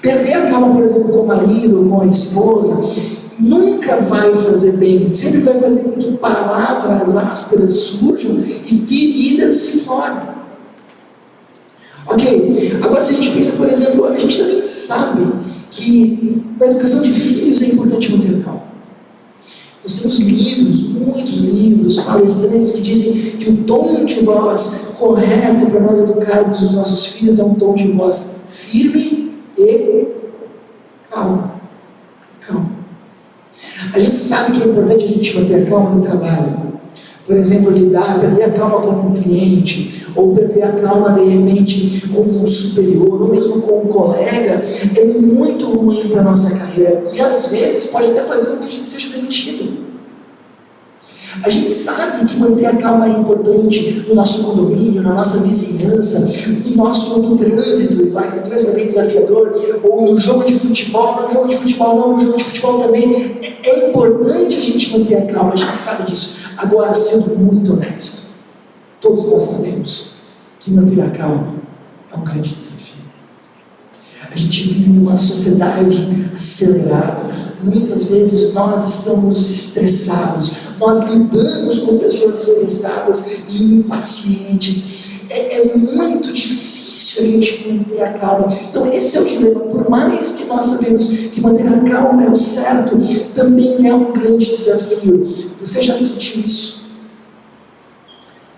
Perder a calma, por exemplo, com o marido, com a esposa, nunca vai fazer bem. Sempre vai fazer com que palavras ásperas surjam e feridas se formem. Ok, agora se a gente pensa, por exemplo, a gente também sabe que na educação de filhos é importante manter calma. Nós temos livros, muitos livros, palestrantes que dizem que o tom de voz correto para nós educarmos os nossos filhos é um tom de voz firme e calmo. Calma. A gente sabe que é importante a gente manter a calma no trabalho. Por exemplo, perder a calma com um cliente, ou perder a calma de repente com um superior, ou mesmo com um colega, é muito ruim para a nossa carreira. E às vezes pode até fazer com que a gente seja demitido. A gente sabe que manter a calma é importante no nosso condomínio, na nossa vizinhança, no trânsito, e claro que o trânsito é bem desafiador, ou no jogo de futebol, no jogo de futebol também. É importante a gente manter a calma, a gente sabe disso. Agora, sendo muito honesto, todos nós sabemos que manter a calma é um grande desafio. A gente vive numa sociedade acelerada. Muitas vezes nós estamos estressados, nós lidamos com pessoas estressadas e impacientes. É muito difícil a gente manter a calma. Então esse é o dilema. Por mais que nós sabemos que manter a calma é o certo, também é um grande desafio. Você já sentiu isso?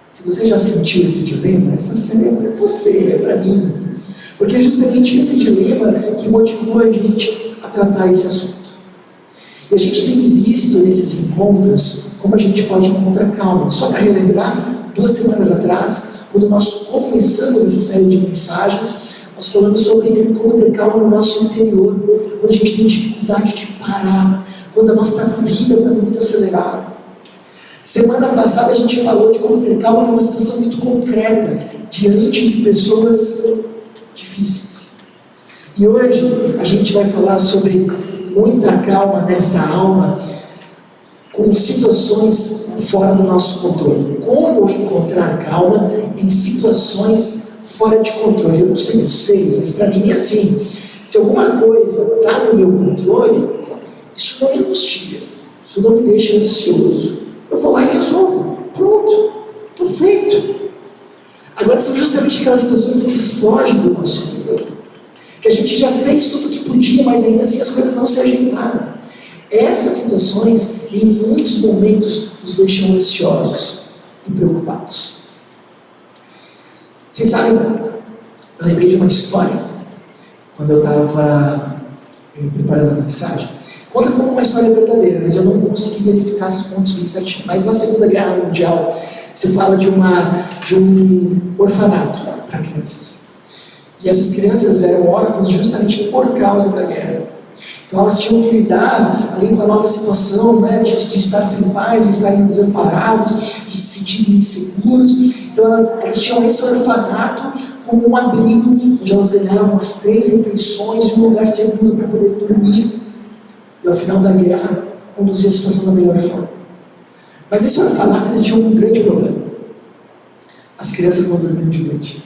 Se você já sentiu esse dilema, essa cena é para você, é para mim. Porque é justamente esse dilema que motivou a gente a tratar esse assunto. E a gente tem visto nesses encontros como a gente pode encontrar calma. Só para relembrar, 2 semanas atrás, quando nós começamos essa série de mensagens, nós falamos sobre como ter calma no nosso interior, quando a gente tem dificuldade de parar, quando a nossa vida está muito acelerada. Semana passada a gente falou de como ter calma numa situação muito concreta, diante de pessoas difíceis. E hoje a gente vai falar sobre muita calma nessa alma, com situações fora do nosso controle. Como encontrar calma em situações fora de controle? Eu não sei vocês, mas para mim é assim: se alguma coisa está no meu controle, isso não me angustia, isso não me deixa ansioso. Eu vou lá e resolvo. Pronto, estou feito. Agora são justamente aquelas situações que fogem do nosso controle, que a gente já fez tudo o que podia, mas ainda assim as coisas não se ajeitaram. Essas situações, em muitos momentos, nos deixam ansiosos e preocupados. Vocês sabem, eu lembrei de uma história, quando eu estava preparando a mensagem. Conta como uma história verdadeira, mas eu não consegui verificar os pontos bem certinho. Mas na Segunda Guerra Mundial, se fala de um orfanato para crianças. E essas crianças eram órfãs justamente por causa da guerra. Então elas tinham que lidar, além com a nova situação, né, de estar sem pai, de estarem desamparados, de se sentirem inseguros. Então elas tinham esse orfanato como um abrigo, onde elas ganhavam as 3 refeições e um lugar seguro para poder dormir. E ao final da guerra, conduzir a situação da melhor forma. Mas nesse orfanato eles tinham um grande problema. As crianças não dormiam de noite.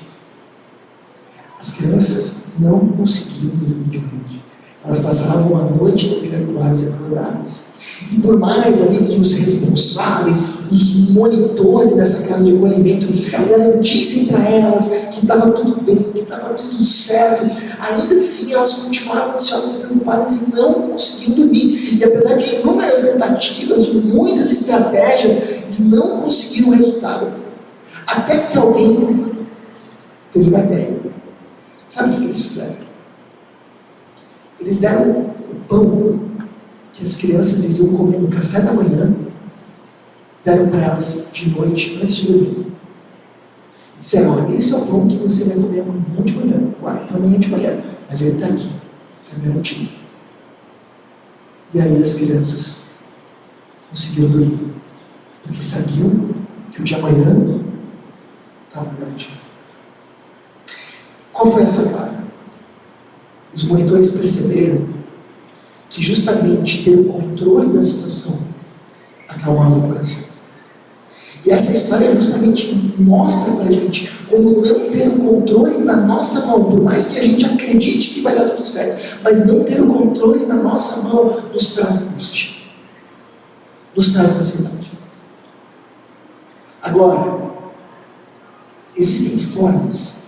As crianças não conseguiam dormir de noite. Elas passavam a noite inteira quase acordadas. E por mais ali que os responsáveis, os monitores dessa casa de acolhimento garantissem para elas que estava tudo bem, que estava tudo certo, ainda assim elas continuavam ansiosas e preocupadas e não conseguiam dormir. E apesar de inúmeras tentativas, de muitas estratégias, eles não conseguiram o resultado. Até que alguém teve uma ideia. Sabe o que eles fizeram? Eles deram o pão que as crianças iriam comer no café da manhã, deram para elas de noite, antes de dormir. Disseram: olha, esse é o pão que você vai comer amanhã de manhã, guarda para amanhã de manhã, mas ele está aqui, está garantido. E aí as crianças conseguiram dormir, porque sabiam que o de amanhã estava garantido. Qual foi a sacada? Os monitores perceberam que justamente ter o controle da situação acalmava o coração. E essa história justamente mostra pra gente como não ter o controle na nossa mão, por mais que a gente acredite que vai dar tudo certo, mas não ter o controle na nossa mão nos traz angústia, nos traz ansiedade. Agora, existem formas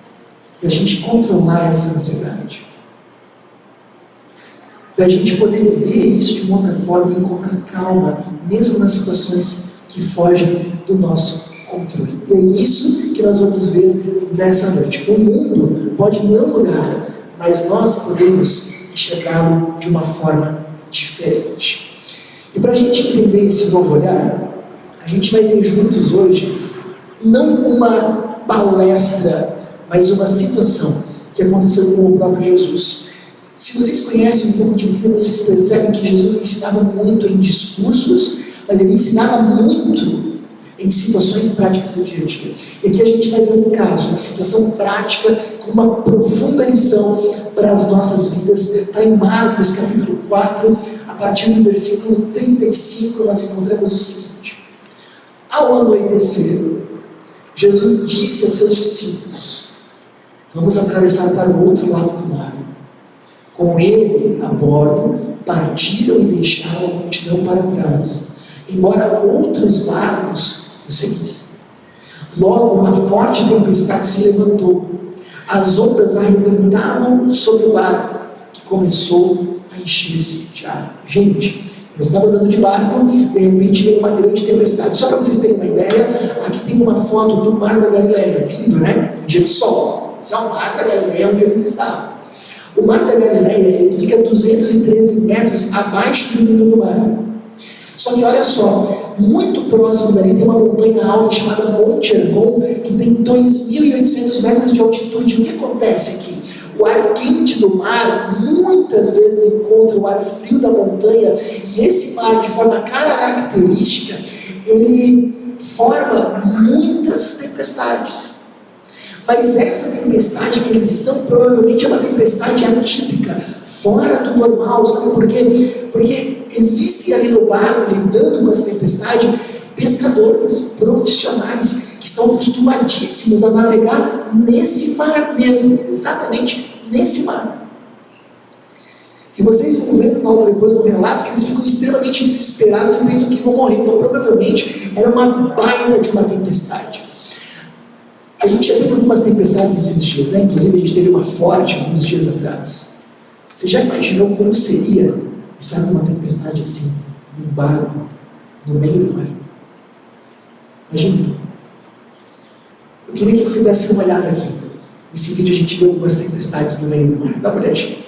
de a gente controlar essa ansiedade, da gente poder ver isso de uma outra forma e encontrar calma, mesmo nas situações que fogem do nosso controle. E é isso que nós vamos ver nessa noite. O mundo pode não mudar, mas nós podemos enxergá-lo de uma forma diferente. E para a gente entender esse novo olhar, a gente vai ver juntos hoje, não uma palestra, mas uma situação que aconteceu com o próprio Jesus. Se vocês conhecem um pouco de Bíblia, vocês percebem que Jesus ensinava muito em discursos, mas ele ensinava muito em situações práticas do dia a dia. E aqui a gente vai ver um caso, uma situação prática, com uma profunda lição para as nossas vidas. Está em Marcos capítulo 4, a partir do versículo 35, nós encontramos o seguinte: ao anoitecer, Jesus disse a seus discípulos: vamos atravessar para o outro lado do mar. Com ele a bordo, partiram e deixaram a multidão para trás, embora outros barcos o seguissem. Logo uma forte tempestade se levantou. As ondas arrebentavam sobre o barco, que começou a encher-se de água. Gente, eu estava andando de barco, de repente veio uma grande tempestade. Só para vocês terem uma ideia, aqui tem uma foto do Mar da Galileia. Lindo, né? Um dia de sol. Esse é o Mar da Galileia onde eles estavam. O Mar da Galileia, ele fica 213 metros abaixo do nível do mar. Só que olha só, muito próximo dali tem uma montanha alta chamada Monte Hermon, que tem 2.800 metros de altitude. O que acontece aqui? O ar quente do mar muitas vezes encontra o ar frio da montanha, e esse mar, de forma característica, ele forma muitas tempestades. Mas essa tempestade que eles estão, provavelmente é uma tempestade atípica, fora do normal. Sabe por quê? Porque existem ali no barco, lidando com essa tempestade, pescadores profissionais que estão acostumadíssimos a navegar nesse mar mesmo, exatamente nesse mar. E vocês vão ver logo depois no relato que eles ficam extremamente desesperados e pensam que vão morrer. Então provavelmente era uma baita de uma tempestade. A gente já teve algumas tempestades esses dias, né? Inclusive a gente teve uma forte alguns dias atrás. Você já imaginou como seria estar numa tempestade assim, num barco, no meio do mar? Imagina. Eu queria que vocês dessem uma olhada aqui. Nesse vídeo a gente viu algumas tempestades no meio do mar. Dá uma olhadinha.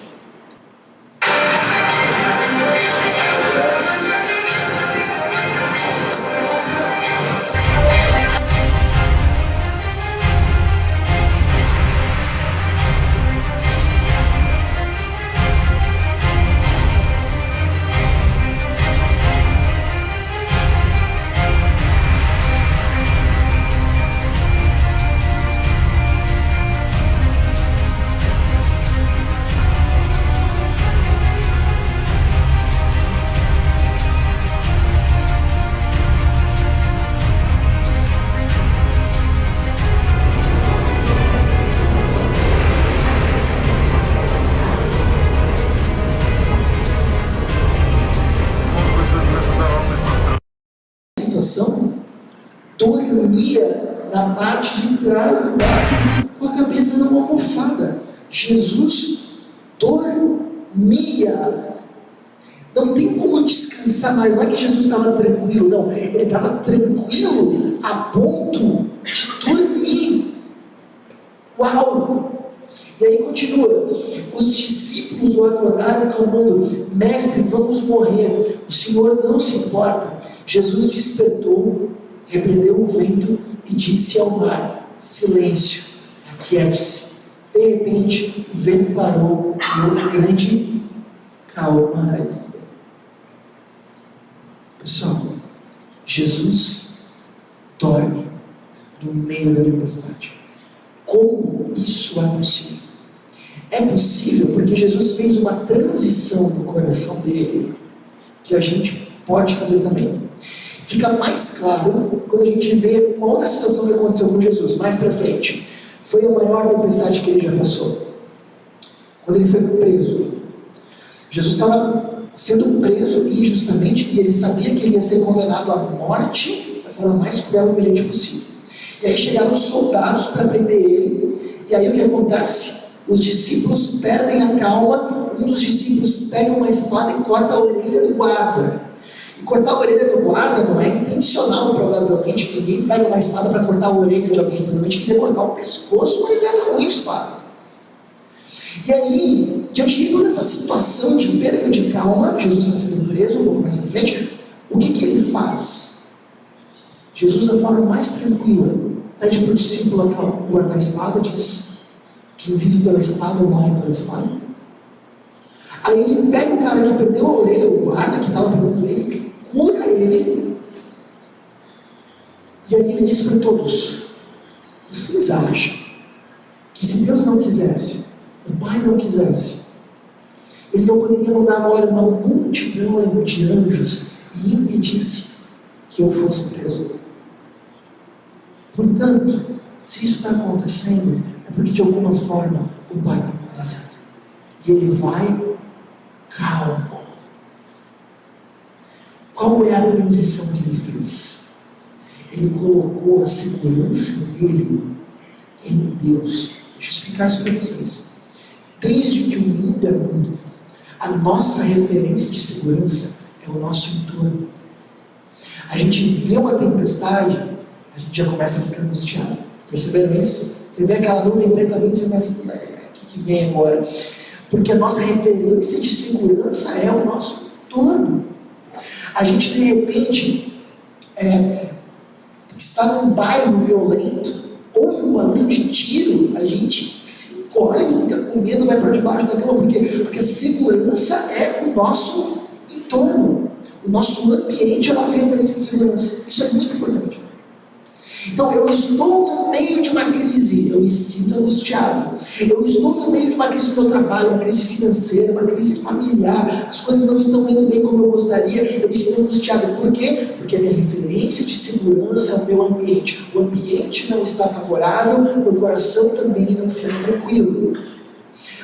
Dormia na parte de trás do barco com a cabeça numa almofada. Jesus dormia. Não tem como descansar mais. Não é que Jesus estava tranquilo, não. Ele estava tranquilo a ponto de dormir. Uau! E aí continua. Os discípulos o acordaram clamando: mestre, vamos morrer. O Senhor não se importa. Jesus despertou, repreendeu o vento e disse ao mar: silêncio, aquiete-se. De repente o vento parou e houve grande calmaria. Pessoal, Jesus dorme no meio da tempestade. Como isso é possível? É possível porque Jesus fez uma transição no coração dele, que a gente pode fazer também. fica mais claro quando a gente vê uma outra situação que aconteceu com Jesus, mais para frente. Foi a maior tempestade que ele já passou. Quando ele foi preso. Jesus estava sendo preso injustamente e ele sabia que ele ia ser condenado à morte da forma mais cruel e humilhante possível. E aí chegaram os soldados para prender ele. E aí o que acontece? Os discípulos perdem a calma. Um dos discípulos pega uma espada e corta a orelha do guarda. E cortar a orelha do guarda não é intencional, provavelmente. Ninguém pega uma espada para cortar a orelha de alguém. Provavelmente queria cortar o pescoço, mas era ruim a espada. E aí, diante de toda essa situação de perda de calma, Jesus está sendo preso, um pouco mais para frente, o que ele faz? Jesus, da forma mais tranquila, pede para o discípulo guardar a espada, diz: quem vive pela espada morre pela espada. Aí ele pega o cara que perdeu a orelha, o guarda que estava prendendo ele, cura ele, e aí ele diz para todos: vocês acham que se Deus não quisesse, o Pai não quisesse, ele não poderia mandar agora uma multidão de anjos e impedisse que eu fosse preso? Portanto, se isso está acontecendo, é porque de alguma forma o Pai está conduzindo. E ele vai calmo. Qual é a transição que ele fez? Ele colocou a segurança dele em Deus. Deixa eu explicar isso para vocês. Desde que o mundo é mundo, a nossa referência de segurança é o nosso entorno. A gente vê uma tempestade, a gente já começa a ficar angustiado. Perceberam isso? Você vê aquela nuvem preta vindo, você começa a o que vem agora? Porque a nossa referência de segurança é o nosso entorno. A gente, de repente, está num bairro violento, ouve um barulho de tiro, a gente se encolhe, fica com medo, vai para debaixo da cama. Por quê? Porque segurança é o nosso entorno. O nosso ambiente é a nossa referência de segurança. Isso é muito importante. Então, eu estou no meio de uma crise, eu me sinto angustiado. Eu estou no meio de uma crise no meu trabalho, uma crise financeira, uma crise familiar. As coisas não estão indo bem como eu gostaria, eu me sinto angustiado. Por quê? Porque a minha referência de segurança é o meu ambiente. O ambiente não está favorável, meu coração também não fica tranquilo.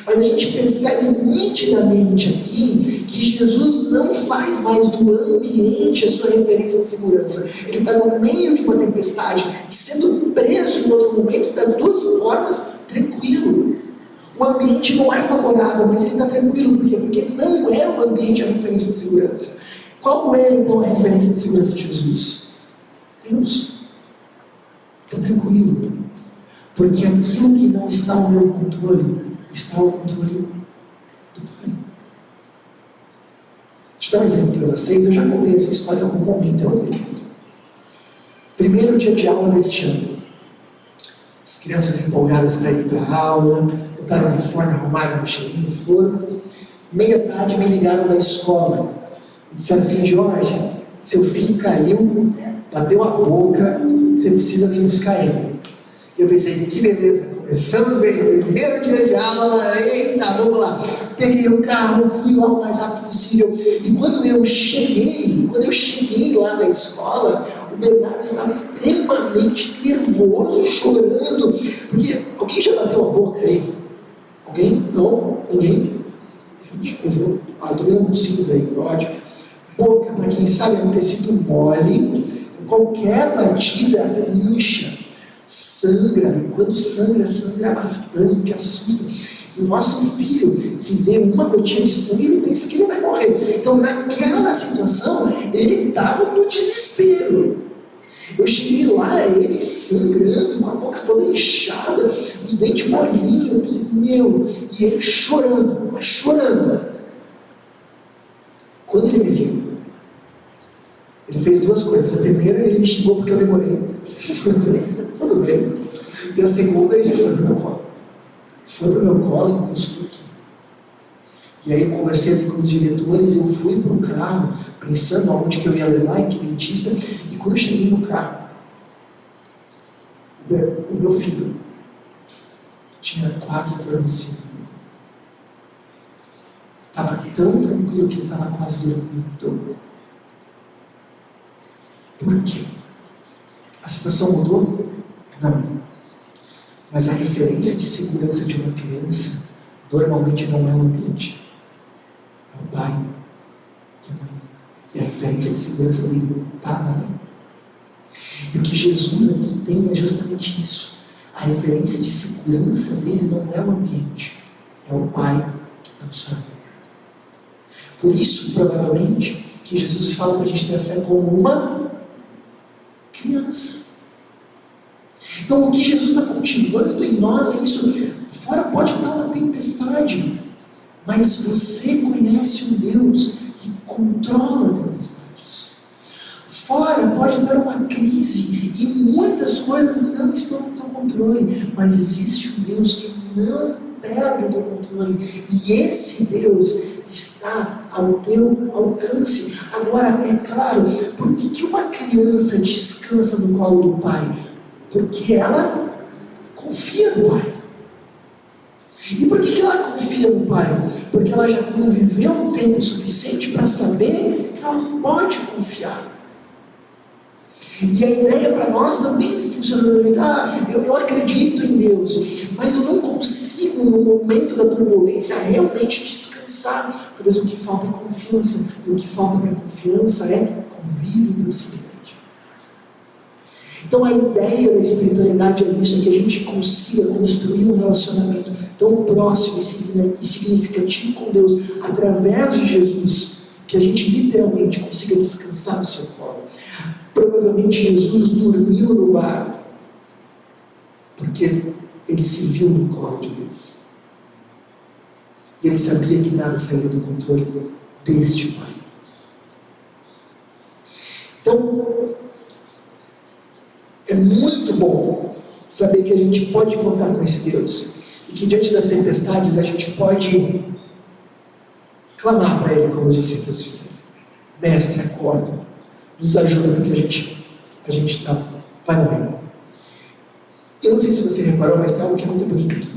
Mas a gente percebe nitidamente aqui que Jesus não faz mais do ambiente a sua referência de segurança. Ele está no meio de uma tempestade e sendo preso em outro momento, das duas formas, tranquilo. O ambiente não é favorável, mas ele está tranquilo. Por quê? Porque não é o ambiente a referência de segurança. Qual é então a referência de segurança de Jesus? Deus. Está tranquilo. Porque aquilo que não está ao meu controle está ao controle do Pai. Deixa eu dar um exemplo para vocês. Eu já contei essa história em algum momento, eu acredito. Primeiro dia de aula deste ano. As crianças empolgadas para ir para a aula, botaram o uniforme, arrumaram o cheirinho, foram. Meia tarde me ligaram da escola e disseram assim: Jorge, seu filho caiu, bateu a boca, você precisa vir buscar ele. E eu pensei: que beleza, começamos bem, primeiro dia de aula, eita, vamos lá. Peguei o carro, fui lá o mais rápido possível. E quando eu cheguei lá na escola, o Bernardo estava extremamente nervoso, chorando. Porque alguém já bateu a boca aí? Alguém? Não? Ninguém? Gente, eu tô vendo alguns signos aí, ótimo. Boca, para quem sabe, é um tecido mole. Qualquer batida incha, sangra. E quando sangra, sangra bastante, assusta. E o nosso filho, se vê uma gotinha de sangue, ele pensa que ele vai morrer. Então, naquela situação, ele estava no desespero. Eu cheguei lá, ele sangrando, com a boca toda inchada, os dentes molinhos, e ele chorando, mas chorando. Quando ele me viu, ele fez duas coisas. A primeira, ele me xingou porque eu demorei. Tudo bem. E a segunda, ele foi pro meu colo. Foi pro meu colo e encostou aqui. E aí eu conversei ali com os diretores, eu fui pro carro, pensando aonde que eu ia levar, em que dentista. E quando eu cheguei no carro, o meu filho tinha quase adormecido. Estava tão tranquilo que ele estava quase dormindo. Por quê? A situação mudou? Não. Mas a referência de segurança de uma criança normalmente não é o ambiente. É o pai e a mãe. E a referência de segurança dele estava ali. E o que Jesus aqui tem é justamente isso. A referência de segurança dele não é o ambiente. É o pai que está no céu. Por isso, provavelmente, que Jesus fala para a gente ter a fé como uma criança. Então, o que Jesus está cultivando em nós é isso. Fora pode estar uma tempestade, mas você conhece um Deus que controla tempestades. Fora pode dar uma crise e muitas coisas não estão no teu controle, mas existe um Deus que não perde o teu controle, e esse Deus está ao teu alcance. Agora, é claro, por que uma criança descansa no colo do pai? Porque ela confia no pai. E por que ela confia no pai? Porque ela já conviveu um tempo suficiente para saber que ela pode confiar. E a ideia para nós também funciona. Eu acredito em Deus, mas eu não consigo no momento da turbulência realmente descansar. Talvez o que falta é confiança, e o que falta para a confiança é convívio e proximidade. Então a ideia da espiritualidade é isso, é que a gente consiga construir um relacionamento tão próximo e significativo com Deus através de Jesus, que a gente literalmente consiga descansar no seu colo. Provavelmente Jesus dormiu no barco, porque ele se viu no colo de Deus. E ele sabia que nada sairia do controle deste Pai. Então, é muito bom saber que a gente pode contar com esse Deus, e que diante das tempestades a gente pode clamar para Ele como os discípulos fizeram. Mestre, acorda, nos ajuda, porque a gente vai morrer. Eu não sei se você reparou, mas tem algo que é muito bonito aqui.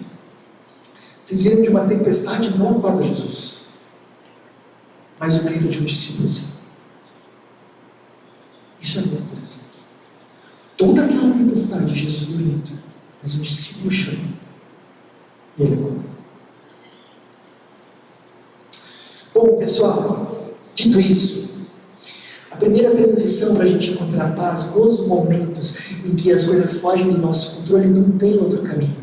Vocês viram que uma tempestade não acorda Jesus, mas o grito de um discípulo sim. Isso é muito interessante. Toda aquela tempestade, Jesus dormindo, mas um discípulo chama e ele acorda. Bom, pessoal, dito isso, a primeira transição para a gente encontrar paz nos momentos em que as coisas fogem do nosso controle, não tem outro caminho.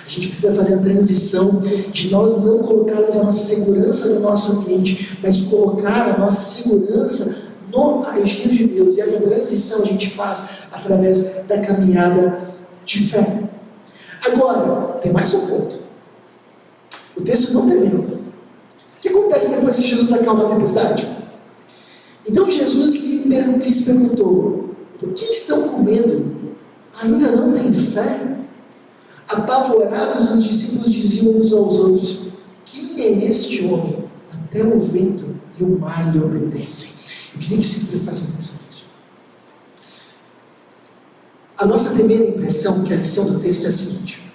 A gente precisa fazer a transição de nós não colocarmos a nossa segurança no nosso ambiente, mas colocar a nossa segurança no agir de Deus. E essa transição a gente faz através da caminhada de fé. Agora, tem mais um ponto. O texto não terminou. O que acontece depois que Jesus acalma a tempestade? Então Jesus lhes perguntou: por que estão com medo? Ainda não têm fé? Apavorados, os discípulos diziam uns aos outros: quem é este homem? Até o vento e o mar lhe obedecem. Eu queria que vocês prestassem atenção nisso. A nossa primeira impressão, que a lição do texto é a seguinte: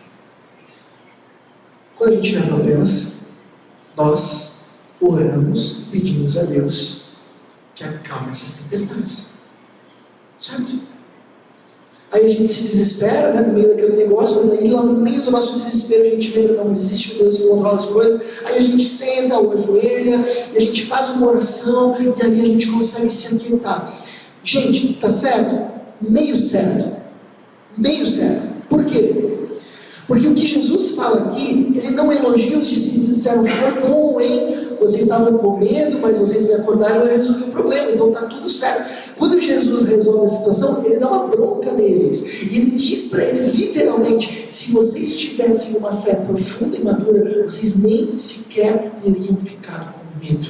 quando a gente tiver problemas, nós oramos, pedimos a Deus que acalme essas tempestades, certo? Aí a gente se desespera, no meio daquele negócio, mas aí lá no meio do nosso desespero a gente lembra: não, mas existe um Deus que controla as coisas. Aí a gente senta ou ajoelha e a gente faz uma oração, e aí a gente consegue se aquietar. Gente, tá certo? Meio certo. Meio certo. Por quê? Porque o que Jesus fala aqui, ele não elogia os discípulos e disseram: foi bom, hein? Vocês estavam com medo, mas vocês me acordaram e eu resolvi o problema, então está tudo certo. Quando Jesus resolve a situação, ele dá uma bronca neles. E ele diz para eles, literalmente: se vocês tivessem uma fé profunda e madura, vocês nem sequer teriam ficado com medo.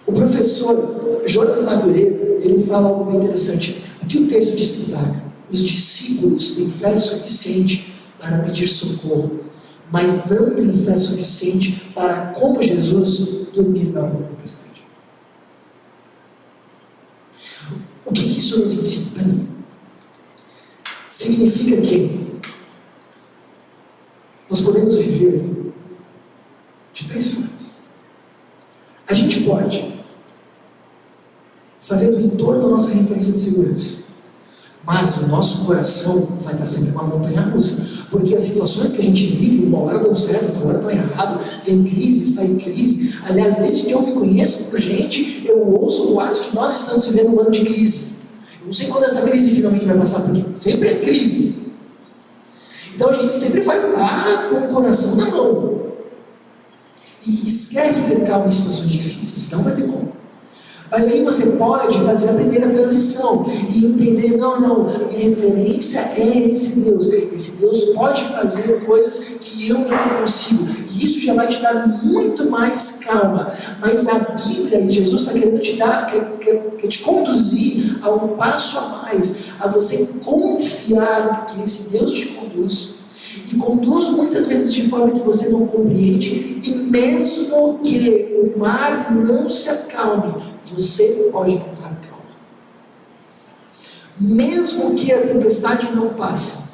O professor Jonas Madureira, ele fala algo bem interessante. O que o texto destaca? Os discípulos têm fé suficiente para pedir socorro, mas não têm fé suficiente para, como Jesus, dormir na hora da tempestade. O que isso nos ensina? Significa que nós podemos viver de três formas. A gente pode fazendo o entorno a nossa referência de segurança. Mas o nosso coração vai estar sempre uma montanha-russa, porque as situações que a gente vive, uma hora dão certo, outra hora dão errado, vem crise, sai crise. Aliás, desde que eu me conheço por gente, eu ouço boatos que nós estamos vivendo um ano de crise. Eu não sei quando essa crise finalmente vai passar, porque sempre é crise. Então a gente sempre vai estar com o coração na mão. E esquece de ter calma em situações difíceis, não vai ter como. Mas aí você pode fazer a primeira transição e entender, não, minha referência é esse Deus. Esse Deus pode fazer coisas que eu não consigo. E isso já vai te dar muito mais calma. Mas a Bíblia e Jesus está querendo te dar, quer te conduzir a um passo a mais, a você confiar que esse Deus te conduz. E conduz muitas vezes de forma que você não compreende, e mesmo que o mar não se acalme, você pode encontrar calma. Mesmo que a tempestade não passe,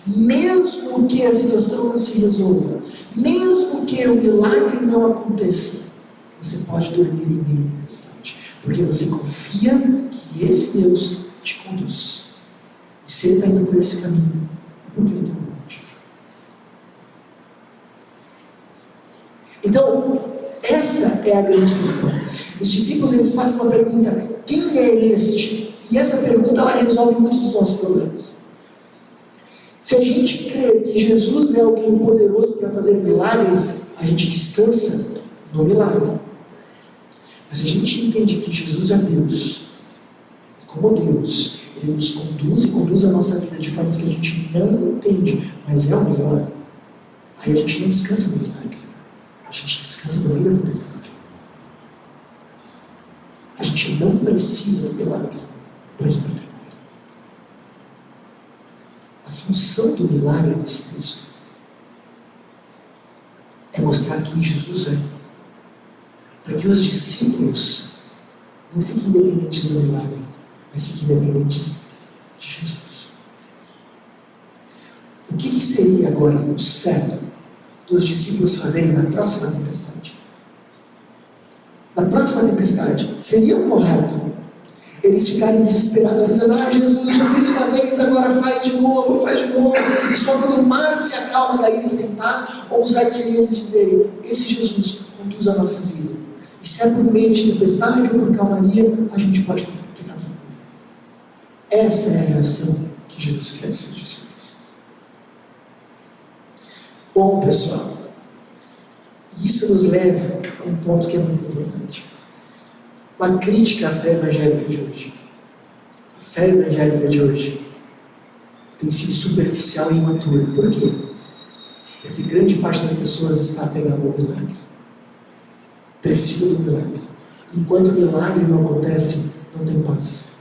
mesmo que a situação não se resolva, mesmo que o milagre não aconteça, você pode dormir em meio à tempestade, porque você confia que esse Deus te conduz. E se Ele está indo por esse caminho, é porque Ele está. Então, essa é a grande questão. Os discípulos, eles fazem uma pergunta: quem é este? E essa pergunta, ela resolve muitos dos nossos problemas. Se a gente crê que Jesus é alguém poderoso para fazer milagres, a gente descansa no milagre. Mas se a gente entende que Jesus é Deus, e como Deus, Ele nos conduz a nossa vida de formas que a gente não entende, mas é o melhor, aí a gente não descansa no milagre. A gente descansa no meio da tempestade. A gente não precisa do milagre para estar tranquilo. A função do milagre nesse texto é mostrar quem Jesus é, para que os discípulos não fiquem dependentes do milagre, mas fiquem dependentes de Jesus. O que seria agora o certo dos discípulos fazerem na próxima tempestade? Na próxima tempestade, seria o correto eles ficarem desesperados, pensando: Jesus já fez uma vez, agora faz de novo, e só quando o mar se acalma, daí eles têm paz? Ou o certo seria eles dizerem: esse Jesus conduz a nossa vida, e se é por meio de tempestade ou por calmaria, a gente pode ficar tranquilo. Essa é a reação que Jesus quer dos seus discípulos. Bom, pessoal, isso nos leva a um ponto que é muito importante. Uma crítica à fé evangélica de hoje. A fé evangélica de hoje tem sido superficial e imatura. Por quê? Porque grande parte das pessoas está apegada ao milagre. Precisa do milagre. Enquanto o milagre não acontece, não tem paz.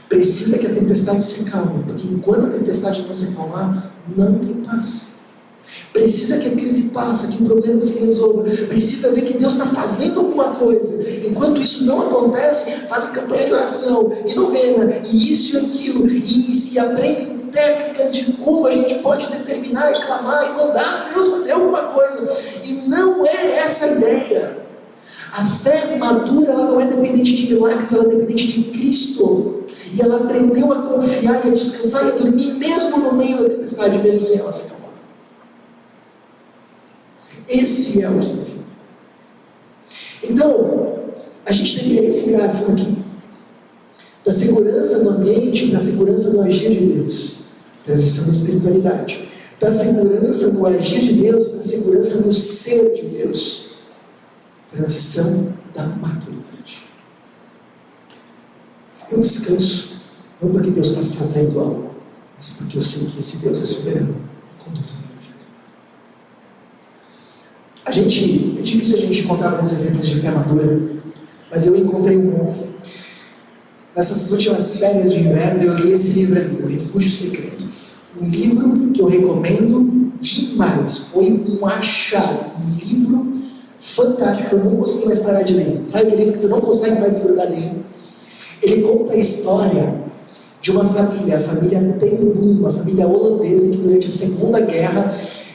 Precisa que a tempestade se acalme, porque enquanto a tempestade não se acalmar, não tem paz. Precisa que a crise passe, que o problema se resolva. Precisa ver que Deus está fazendo alguma coisa. Enquanto isso não acontece, fazem campanha de oração, e novena, e isso e aquilo, e aprendem técnicas de como a gente pode determinar e clamar e mandar a Deus fazer alguma coisa. E não é essa a ideia. A fé madura, ela não é dependente de milagres, ela é dependente de Cristo. E ela aprendeu a confiar e a descansar e a dormir mesmo no meio da tempestade, mesmo sem ela se acalmar. Esse é o desafio. Então, a gente teria esse gráfico aqui, da segurança no ambiente, da segurança no agir de Deus, transição da espiritualidade, da segurança no agir de Deus para a segurança no ser de Deus, transição da maturidade. Eu descanso, não porque Deus está fazendo algo, mas porque eu sei que esse Deus é soberano e conduz a minha vida. É difícil a gente encontrar alguns exemplos de fé madura, mas eu encontrei um. Nessas últimas férias de inverno, eu li esse livro ali, O Refúgio Secreto. Um livro que eu recomendo demais. Foi um achado, um livro fantástico, eu não consegui mais parar de ler. Sabe aquele livro que tu não consegue mais desgrudar dele? Ele conta a história de uma família, a família Tenboom, uma família holandesa que durante a Segunda Guerra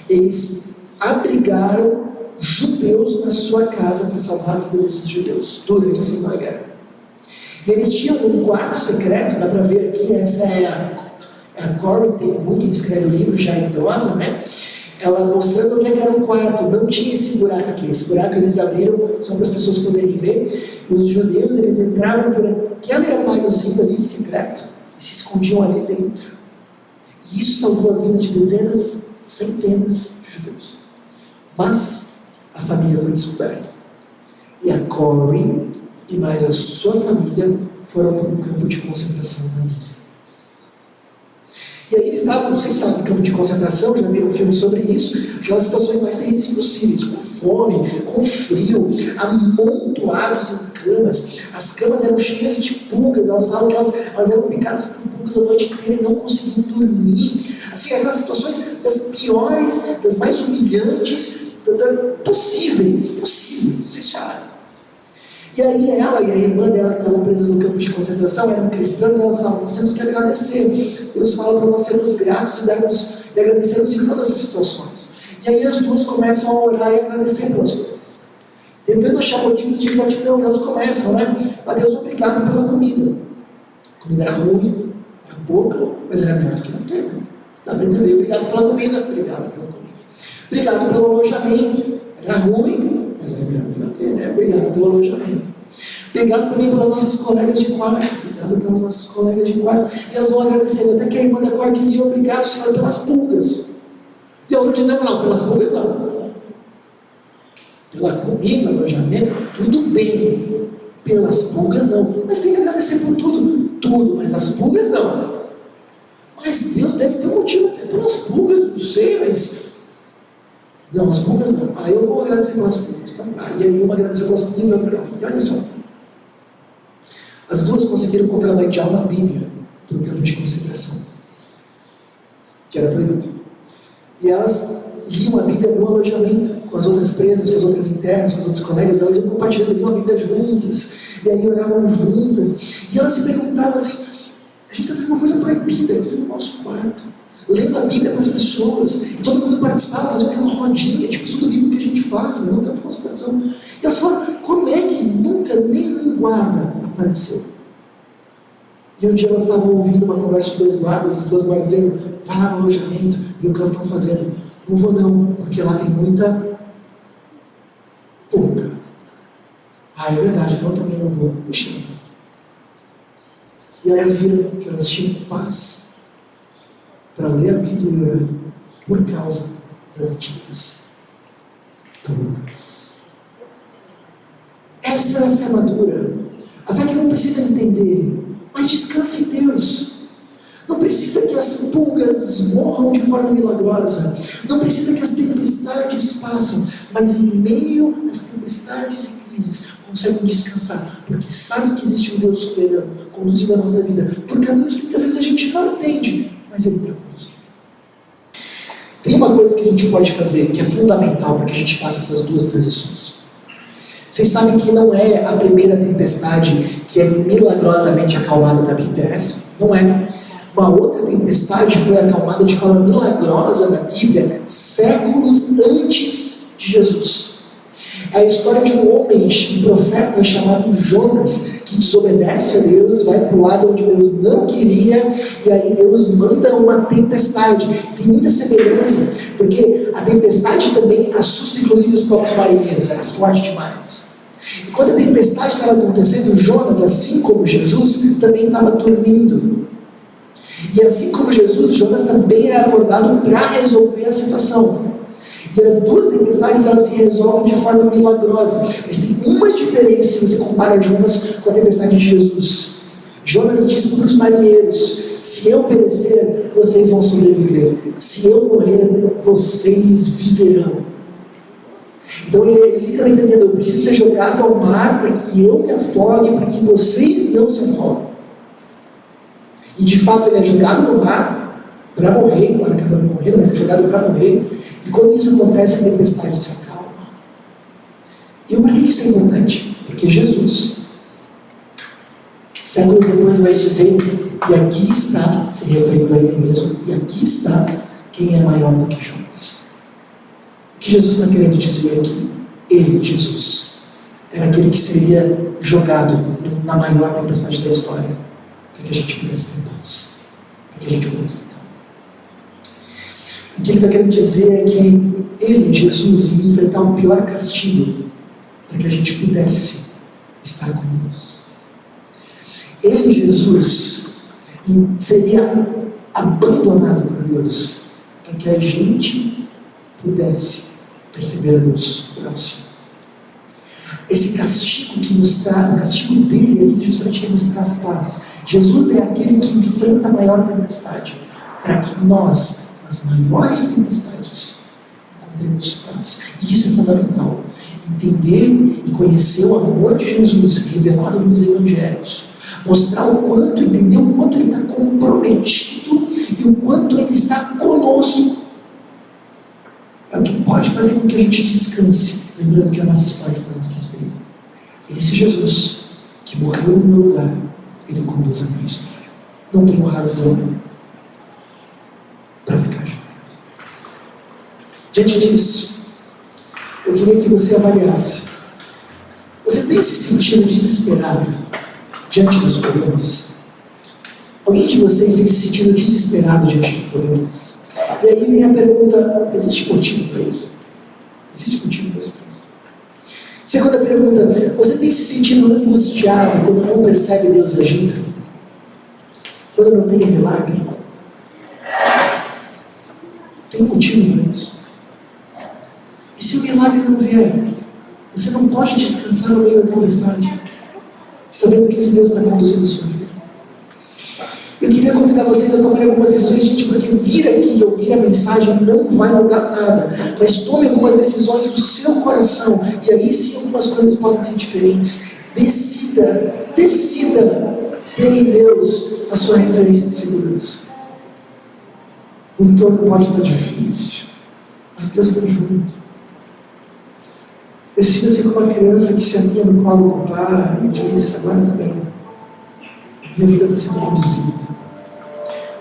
eles abrigaram judeus na sua casa para salvar a vida desses judeus durante a Segunda Guerra. E eles tinham um quarto secreto, dá para ver aqui, essa é a Corrie ten Boom, que escreve o livro, já idosa, né? Ela mostrando onde é que era o quarto. Não tinha esse buraco aqui. Esse buraco eles abriram só para as pessoas poderem ver. E os judeus, eles entravam por aquele armáriozinho ali, secreto, e se escondiam ali dentro. E isso salvou a vida de dezenas, centenas de judeus. Mas a família foi descoberta. E a Corrie e mais a sua família foram para um campo de concentração nazista. E aí eles estavam, vocês sabem, campo de concentração, já viram um filme sobre isso, aquelas situações mais terríveis possíveis, com fome, com frio, amontoados em camas. As camas eram cheias de pulgas, elas falam que elas eram picadas por pulgas a noite inteira e não conseguiam dormir. Assim, aquelas situações das piores, das mais humilhantes, possíveis, vocês sabem. E aí ela e a irmã dela, que estavam presas no campo de concentração, eram cristãs, elas falavam: nós temos que agradecer. Deus fala para nós sermos gratos e agradecermos em todas as situações. E aí as duas começam a orar e agradecer pelas coisas, tentando achar motivos de gratidão. E elas começam, né? A Deus, obrigado pela comida. A comida era ruim, era pouca, mas era melhor do que não ter. Né? Dá para entender. Obrigado pela comida, obrigado pela comida. Obrigado pelo alojamento. Era ruim, mas era melhor do que não ter, né? Obrigado pelo alojamento. Obrigado também pelas nossas colegas de quarto. Obrigado pelas nossas colegas de quarto. E elas vão agradecendo. Até que a irmã da quarto dizia: obrigado, Senhor, pelas pulgas. E a outra dizia: não, pelas pulgas não. Pela comida, alojamento, tudo bem. Pelas pulgas não. Mas tem que agradecer por tudo. Tudo, mas as pulgas não. Mas Deus deve ter um motivo até pelas pulgas, não sei, mas... Não, as pulgas não. Aí eu vou agradecer pelas pulgas. Tá? E aí uma agradeceu pelas pulgas e a outra não. E olha só. As duas conseguiram contrabandear uma Bíblia para o campo de concentração, que era proibido. E elas liam a Bíblia no alojamento, com as outras presas, com as outras internas, com as outras colegas. Elas iam compartilhando, liam a Bíblia juntas, e aí oravam juntas. E elas se perguntavam assim: a gente está fazendo uma coisa proibida aqui no nosso quarto, lendo a Bíblia para as pessoas, e todo mundo participava, fazia aquela rodinha, tipo estudo bíblico que a gente faz, no campo de concentração. E elas falaram: como é que nunca nenhum guarda apareceu? E um dia elas estavam ouvindo uma conversa de dois guardas, os dois guardas dizendo: vai lá no alojamento, e o que elas estão fazendo? Não vou não, porque lá tem muita pouca. Ah, é verdade, então eu também não vou, deixa elas lá. E elas viram que elas tinham paz para ler a Bíblia e orar por causa das ditas poucas. Essa é a fé madura. A fé que não precisa entender, mas descansa em Deus. Não precisa que as pulgas morram de forma milagrosa. Não precisa que as tempestades passem. Mas em meio às tempestades e crises, conseguem descansar. Porque sabem que existe um Deus soberano, conduzindo a nossa vida por caminhos que muitas vezes a gente não entende, mas Ele está conduzindo. Tem uma coisa que a gente pode fazer, que é fundamental para que a gente faça essas duas transições. Vocês sabem que não é a primeira tempestade que é milagrosamente acalmada da Bíblia, essa? Não é. Uma outra tempestade foi acalmada de forma milagrosa na Bíblia séculos antes de Jesus. É a história de um homem, um profeta chamado Jonas, que desobedece a Deus, vai para o lado onde Deus não queria, e aí Deus manda uma tempestade. Tem muita semelhança, porque a tempestade também assusta inclusive os próprios marinheiros, era forte demais. E quando a tempestade estava acontecendo, Jonas, assim como Jesus, também estava dormindo. E assim como Jesus, Jonas também é acordado para resolver a situação. E as duas tempestades, elas se resolvem de forma milagrosa. Mas tem uma diferença se você compara Jonas com a tempestade de Jesus. Jonas disse para os marinheiros: se eu perecer, vocês vão sobreviver. Se eu morrer, vocês viverão. Então ele literalmente está dizendo: eu preciso ser jogado ao mar para que eu me afogue, para que vocês não se afoguem. E de fato ele é jogado no mar para morrer, embora acabando morrendo, mas é jogado para morrer. E quando isso acontece, a tempestade se acalma. E por que isso é importante? Porque Jesus, séculos depois, vai dizer: e aqui está, se referindo a Ele mesmo, e aqui está quem é maior do que Jonas. O que Jesus está querendo dizer aqui? Ele, Jesus, era aquele que seria jogado no na maior tempestade da história, para que a gente pudesse ter paz, para que a gente pudesse ter calma. O que ele está querendo dizer é que ele, Jesus, ia enfrentar o pior castigo para que a gente pudesse estar com Deus. Ele, Jesus, seria abandonado por Deus para que a gente pudesse perceber a Deus próximo. Esse castigo que nos traz, o castigo dele é aquele justamente que nos traz paz. Jesus é aquele que enfrenta a maior tempestade para que nós, nas maiores tempestades, encontremos paz. E isso é fundamental. Entender e conhecer o amor de Jesus revelado nos Evangelhos. Mostrar o quanto, entender o quanto ele está comprometido e o quanto ele está conosco. É o que pode fazer com que a gente descanse, lembrando que a nossa história está nas mãos dele. Esse Jesus que morreu no meu lugar, ele conduz a minha história. Não tenho razão para ficar agitado. Diante disso, eu queria que você avaliasse. Você tem se sentido desesperado diante dos problemas? Alguém de vocês tem se sentido desesperado diante dos problemas? E aí vem a pergunta: existe motivo para isso? Existe motivo para isso? Segunda pergunta: você tem se sentido angustiado quando não percebe Deus agindo? Quando não tem milagre? Tem motivo para isso? E se o milagre não vier, você não pode descansar no meio da tempestade, sabendo que esse Deus está conduzindo a sua vida. Eu queria convidar vocês a tomarem algumas decisões, gente, porque vir aqui e ouvir a mensagem não vai mudar nada, mas tome algumas decisões do seu coração, e aí sim algumas coisas podem ser diferentes. Decida ter em Deus a sua referência de segurança. O entorno pode estar difícil, mas Deus está junto. Decida ser como uma criança que se aninha no colo do pai e diz: agora está bem, minha vida está sendo conduzida.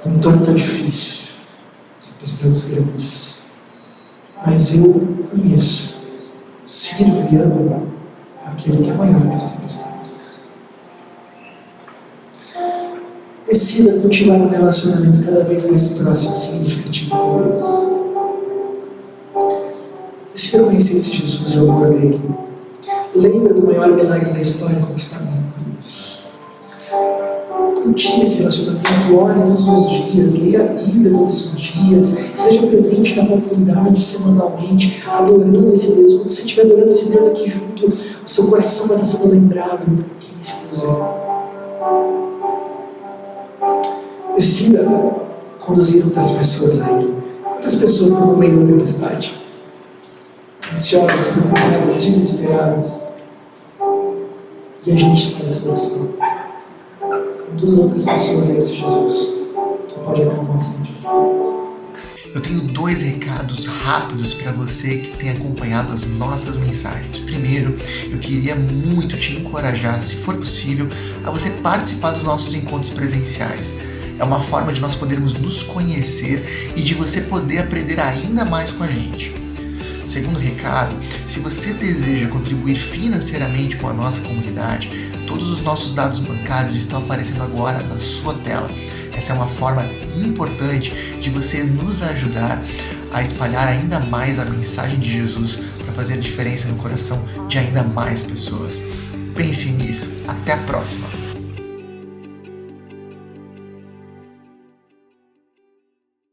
O entorno está difícil, tempestades grandes, mas eu conheço, sirvo e amo aquele que é maior que as tempestades. Decida cultivar um relacionamento cada vez mais próximo e significativo com Deus. Decida conhecer esse Jesus e o amor dele. Lembra do maior milagre da história conquistado na cruz. Cultive esse relacionamento, ore todos os dias, leia a Bíblia todos os dias, seja presente na comunidade semanalmente, adorando esse Deus. Quando você estiver adorando esse Deus aqui junto, o seu coração vai estar sendo lembrado quem esse Deus é. Decida conduzir outras pessoas a Ele. Quantas pessoas estão no meio da tempestade? Ansiosas, preocupadas, desesperadas. E a gente está na solução. Conduz outras pessoas a esse Jesus que pode acalmar as tempestades. Eu tenho 2 recados rápidos para você que tem acompanhado as nossas mensagens. Primeiro, eu queria muito te encorajar, se for possível, a você participar dos nossos encontros presenciais. É uma forma de nós podermos nos conhecer e de você poder aprender ainda mais com a gente. Segundo recado, se você deseja contribuir financeiramente com a nossa comunidade, todos os nossos dados bancários estão aparecendo agora na sua tela. Essa é uma forma importante de você nos ajudar a espalhar ainda mais a mensagem de Jesus para fazer diferença no coração de ainda mais pessoas. Pense nisso. Até a próxima!